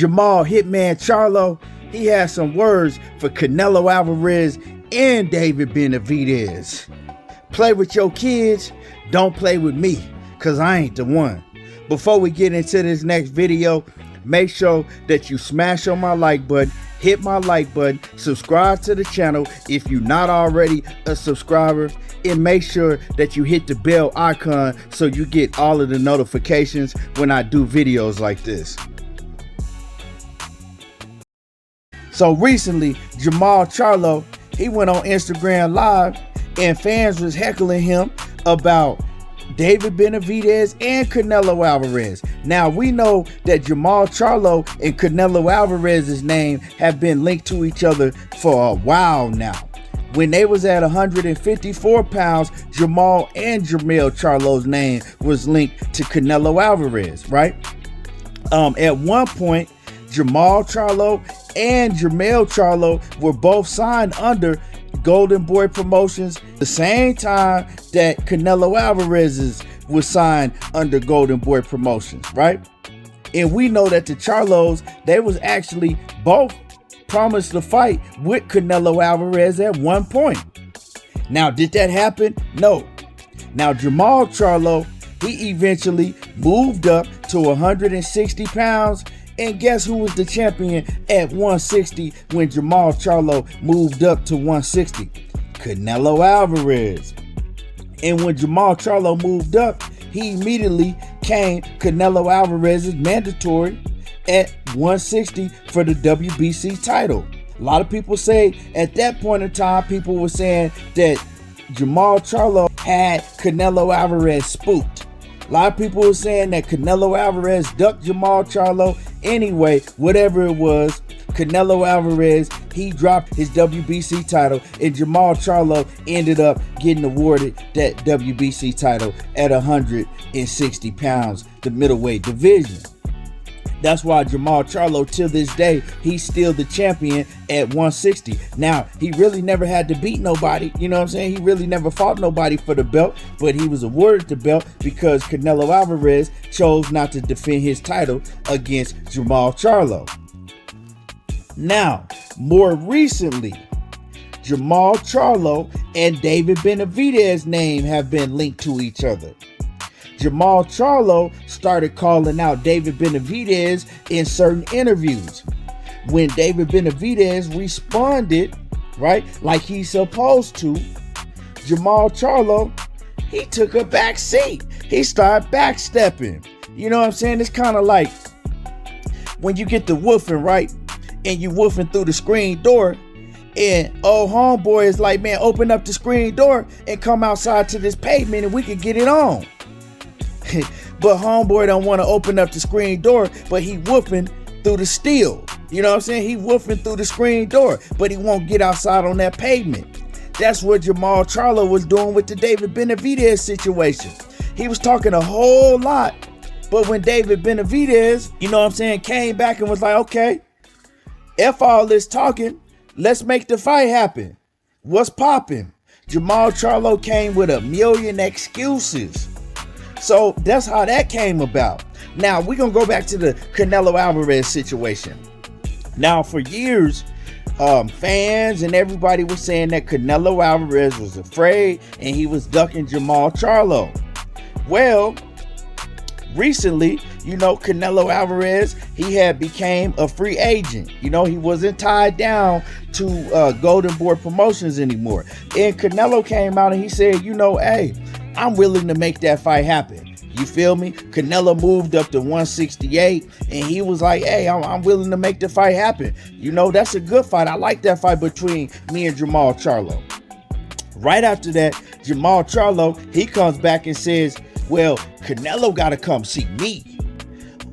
Jermall Hitman Charlo, he has some words for Canelo Alvarez and David Benavidez. Play with your kids, don't play with me, cause I ain't the one. Before we get into this next video, make sure that you smash on my like button, hit my like button, subscribe to the channel if you're not already a subscriber, and make sure that you hit the bell icon so you get all of the notifications when I do videos like this. So recently, Jermall Charlo, he went on Instagram Live and fans was heckling him about David Benavidez and Canelo Alvarez. Now we know that Jermall Charlo and Canelo Alvarez's name have been linked to each other for a while now. When they was at 154 pounds, Jermall and Jermall Charlo's name was linked to Canelo Alvarez, right? At one point, Jermall Charlo and Jermall Charlo were both signed under Golden Boy Promotions the same time that Canelo Alvarez was signed under Golden Boy Promotions, right? And we know that the Charlos, they was actually both promised to fight with Canelo Alvarez at one point. Now, did that happen? No. Now, Jermall Charlo, he eventually moved up to 160 pounds. And guess who was the champion at 160 when Jermall Charlo moved up to 160? Canelo Alvarez. And when Jermall Charlo moved up, he immediately came Canelo Alvarez's mandatory at 160 for the WBC title. A lot of people say at that point in time, people were saying that Jermall Charlo had Canelo Alvarez spooked. A lot of people were saying that Canelo Alvarez ducked Jermall Charlo. Anyway, whatever it was, Canelo Alvarez, he dropped his WBC title, and Jermall Charlo ended up getting awarded that WBC title at 160 pounds, the middleweight division. That's why Jermall Charlo, till this day, he's still the champion at 160. Now, he really never had to beat nobody. You know what I'm saying? He really never fought nobody for the belt, but he was awarded the belt because Canelo Alvarez chose not to defend his title against Jermall Charlo. Now, more recently, Jermall Charlo and David Benavidez's name have been linked to each other. Jermall Charlo started calling out David Benavidez in certain interviews. When David Benavidez responded, right, like he's supposed to, Jermall Charlo, he took a back seat. He started backstepping. You know what I'm saying? It's kind of like when you get the woofing, right, and you woofing through the screen door, and old homeboy is like, man, open up the screen door and come outside to this pavement and we can get it on. But homeboy don't want to open up the screen door, but he woofing through the steel. You know what I'm saying? He woofing through the screen door, but he won't get outside on that pavement. That's what Jermall Charlo was doing with the David Benavidez situation. He was talking a whole lot, but when David Benavidez, you know what I'm saying, came back and was like, okay, F all this talking, let's make the fight happen. What's popping? Jermall Charlo came with a million excuses. So that's how that came about. Now we're gonna go back to the Canelo Alvarez situation. Now for years, fans and everybody was saying that Canelo Alvarez was afraid and he was ducking Jermall Charlo. Well, recently, you know, Canelo Alvarez, he had became a free agent. You know, he wasn't tied down to Golden Boy Promotions anymore. And Canelo came out and he said, you know, hey, I'm willing to make that fight happen. You feel me? Canelo moved up to 168 and he was like, hey, I'm willing to make the fight happen. You know, that's a good fight. I like that fight between me and Jermall Charlo. Right after that, Jermall Charlo, he comes back and says, well, Canelo got to come see me.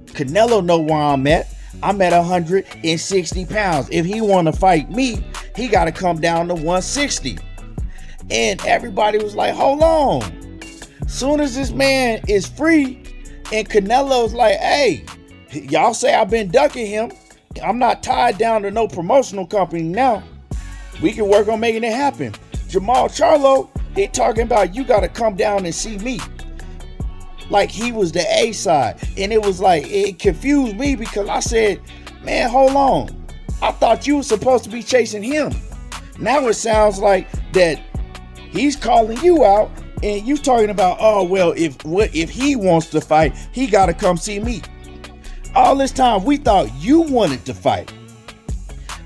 Canelo know where I'm at. I'm at 160 pounds. If he want to fight me, he got to come down to 160. And everybody was like, hold on. Soon as this man is free and Canelo's like, hey, y'all say I've been ducking him. I'm not tied down to no promotional company now. We can work on making it happen. Jermall Charlo, he talking about you got to come down and see me. Like he was the A side. And it was like, it confused me because I said, Man, hold on. I thought you were supposed to be chasing him. Now it sounds like that he's calling you out and you talking about, oh, well, if he wants to fight, he got to come see me. All this time, we thought you wanted to fight.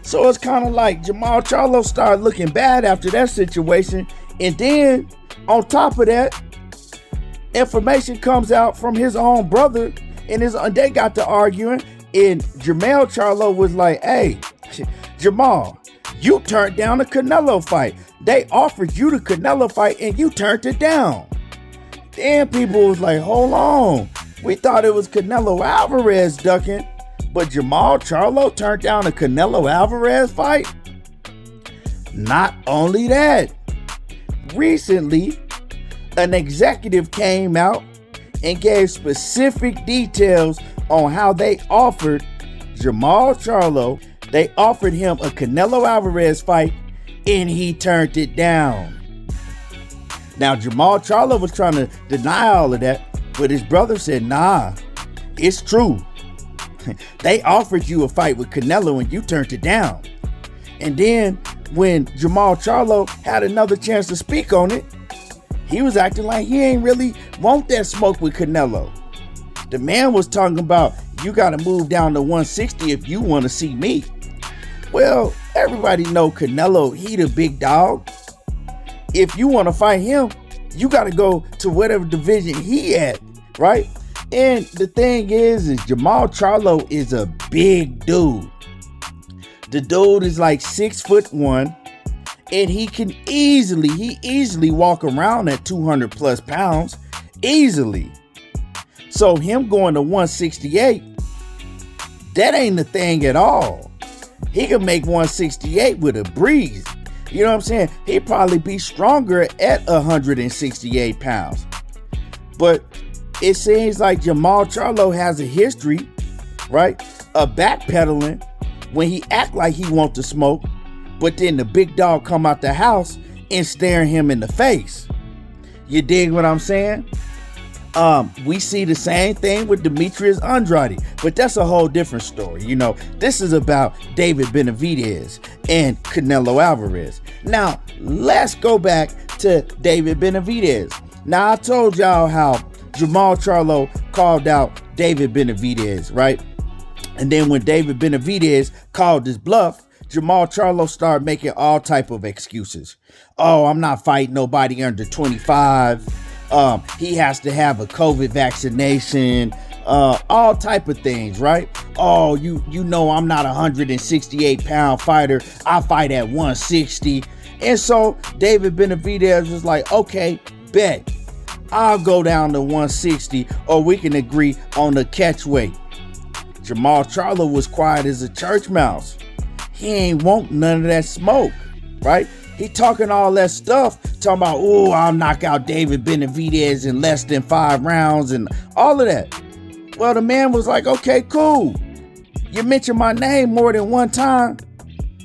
So it's kind of like Jermall Charlo started looking bad after that situation. And then on top of that, information comes out from his own brother and they got to arguing. And Jermall Charlo was like, hey, Jermall, you turned down the Canelo fight. They offered you the Canelo fight and you turned it down. Then people was like, hold on. We thought it was Canelo Alvarez ducking, but Jermall Charlo turned down the Canelo Alvarez fight? Not only that, recently, an executive came out and gave specific details on how they offered Jermall Charlo. They offered him a Canelo Alvarez fight and he turned it down. Now, Jermall Charlo was trying to deny all of that, but his brother said, nah, it's true. They offered you a fight with Canelo and you turned it down. And then when Jermall Charlo had another chance to speak on it, he was acting like he ain't really want that smoke with Canelo. The man was talking about, you got to move down to 160 if you want to see me. Well, everybody know Canelo, he the big dog. If you want to fight him, you got to go to whatever division he at, right? And the thing is Jermall Charlo is a big dude. The dude is like 6'1", and he easily walk around at 200 plus pounds, easily. So him going to 168, that ain't the thing at all. He can make 168 with a breeze. You know what I'm saying? He'd probably be stronger at 168 pounds. But it seems like Jermall Charlo has a history, right, of backpedaling when he act like he want to smoke, but then the big dog come out the house and staring him in the face. You dig what I'm saying? We see the same thing with Demetrius Andrade, but that's a whole different story. You know, this is about David Benavidez and Canelo Alvarez. Now, let's go back to David Benavidez. Now, I told y'all how Jermall Charlo called out David Benavidez, right? And then when David Benavidez called his bluff, Jermall Charlo started making all type of excuses. Oh, I'm not fighting nobody under 25. He has to have a COVID vaccination, all type of things, right? Oh, you know I'm not a 168 pound fighter. I fight at 160. And so David Benavidez was like, okay, bet. I'll go down to 160 or we can agree on the catch weight. Jermall Charlo was quiet as a church mouse. He ain't want none of that smoke, right? He talking all that stuff, talking about, oh, I'll knock out David Benavidez in less than 5 rounds and all of that. Well, the man was like, okay, cool. You mentioned my name more than one time.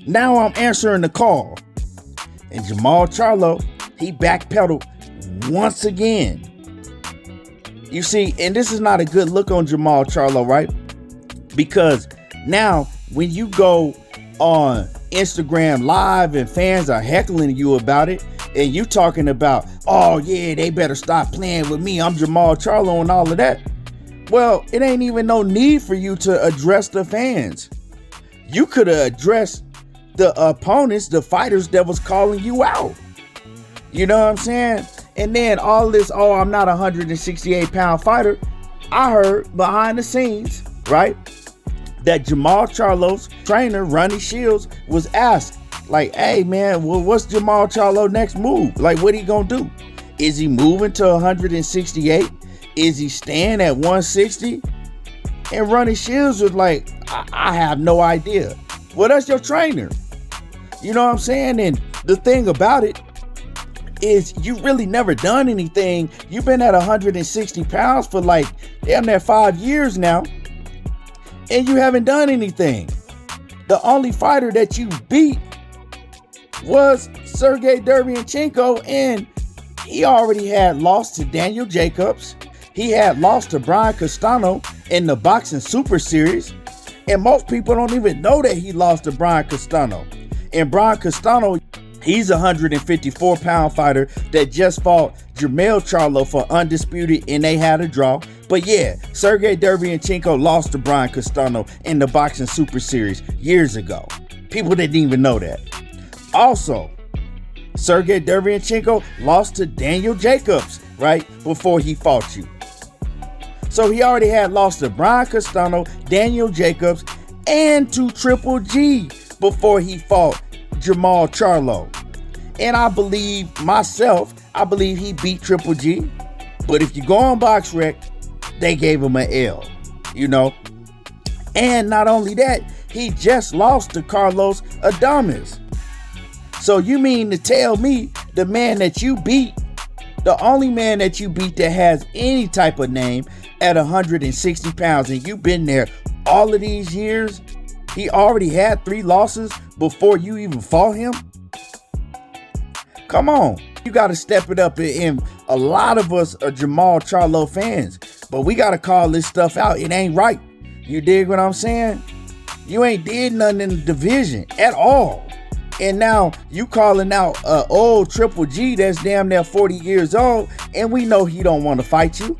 Now I'm answering the call. And Jermall Charlo, he backpedaled once again. You see, and this is not a good look on Jermall Charlo, right? Because now when you go on Instagram Live and fans are heckling you about it, and you talking about, oh yeah, they better stop playing with me, I'm Jermall Charlo and all of that. Well, it ain't even no need for you to address the fans. You could have addressed the opponents, the fighters that was calling you out. You know what I'm saying? And then all this, oh, I'm not a 168 pound fighter. I heard behind the scenes, right, that Jermall Charlo's trainer, Ronnie Shields, was asked, like, hey man, well, what's Jermall Charlo next move? Like, what he gonna do? Is he moving to 168? Is he staying at 160? And Ronnie Shields was like, I have no idea. Well, that's your trainer. You know what I'm saying? And the thing about it is you really never done anything. You've been at 160 pounds for like damn near 5 years now, and you haven't done anything. The only fighter that you beat was Sergey Derevyanchenko, and he already had lost to Daniel Jacobs. He had lost to Brian Castano in the Boxing Super Series. And most people don't even know that he lost to Brian Castano. And Brian Castano, he's a 154-pound fighter that just fought Jermall Charlo for undisputed, and they had a draw. But yeah, Sergey Derevyanchenko lost to Brian Castano in the Boxing Super Series years ago. People didn't even know that. Also, Sergey Derevyanchenko lost to Daniel Jacobs, right, before he fought you. So he already had lost to Brian Castano, Daniel Jacobs, and to Triple G before he fought Jermall Charlo. And I believe he beat Triple G. But if you go on BoxRec, they gave him an L, And not only that, he just lost to Carlos Adames. So you mean to tell me the man that you beat, the only man that you beat that has any type of name at 160 pounds, and you've been there all of these years, he already had 3 losses before you even fought him? Come on. You got to step it up. And a lot of us are Jermall Charlo fans, but we got to call this stuff out. It ain't right. You dig what I'm saying? You ain't did nothing in the division at all. And now you calling out old Triple G that's damn near 40 years old, and we know he don't want to fight you.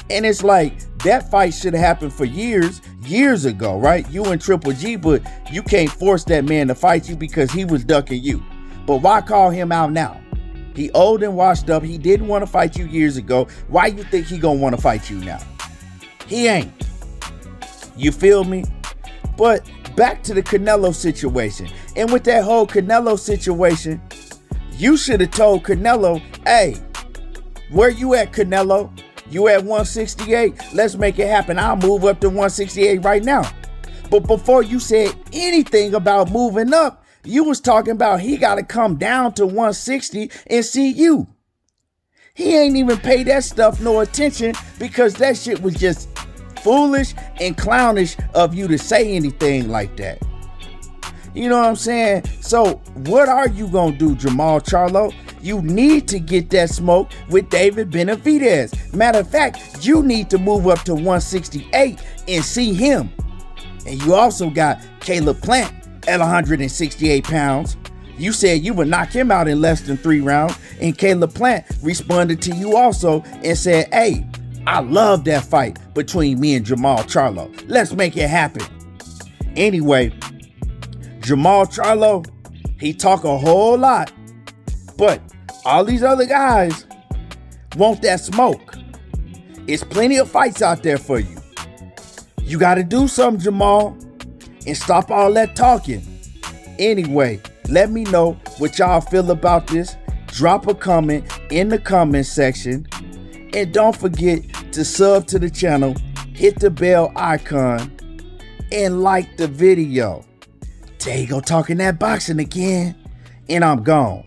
And it's like, that fight should have happened for years ago, right? You and Triple G, but you can't force that man to fight you because he was ducking you. But why call him out now? He old and washed up. He didn't want to fight you years ago. Why you think he gonna want to fight you now? He ain't. You feel me? But back to the Canelo situation. And with that whole Canelo situation, you should have told Canelo, hey, where you at, Canelo? You at 168? Let's make it happen. I'll move up to 168 right now. But before you said anything about moving up, you was talking about he got to come down to 160 and see you. He ain't even paid that stuff no attention because that shit was just foolish and clownish of you to say anything like that. You know what I'm saying? So what are you going to do, Jermall Charlo? You need to get that smoke with David Benavidez. Matter of fact, you need to move up to 168 and see him. And you also got Caleb Plant at 168 pounds. You said you would knock him out in less than 3 rounds. And Caleb Plant responded to you also and said, hey, I love that fight between me and Jermall Charlo. Let's make it happen. Anyway, Jermall Charlo, he talk a whole lot, but all these other guys want that smoke. It's plenty of fights out there for you. You got to do something, Jermall, and stop all that talking. Anyway, let me know what y'all feel about this. Drop a comment in the comment section. And don't forget to sub to the channel, hit the bell icon, and like the video. There you go, talking that boxing again, and I'm gone.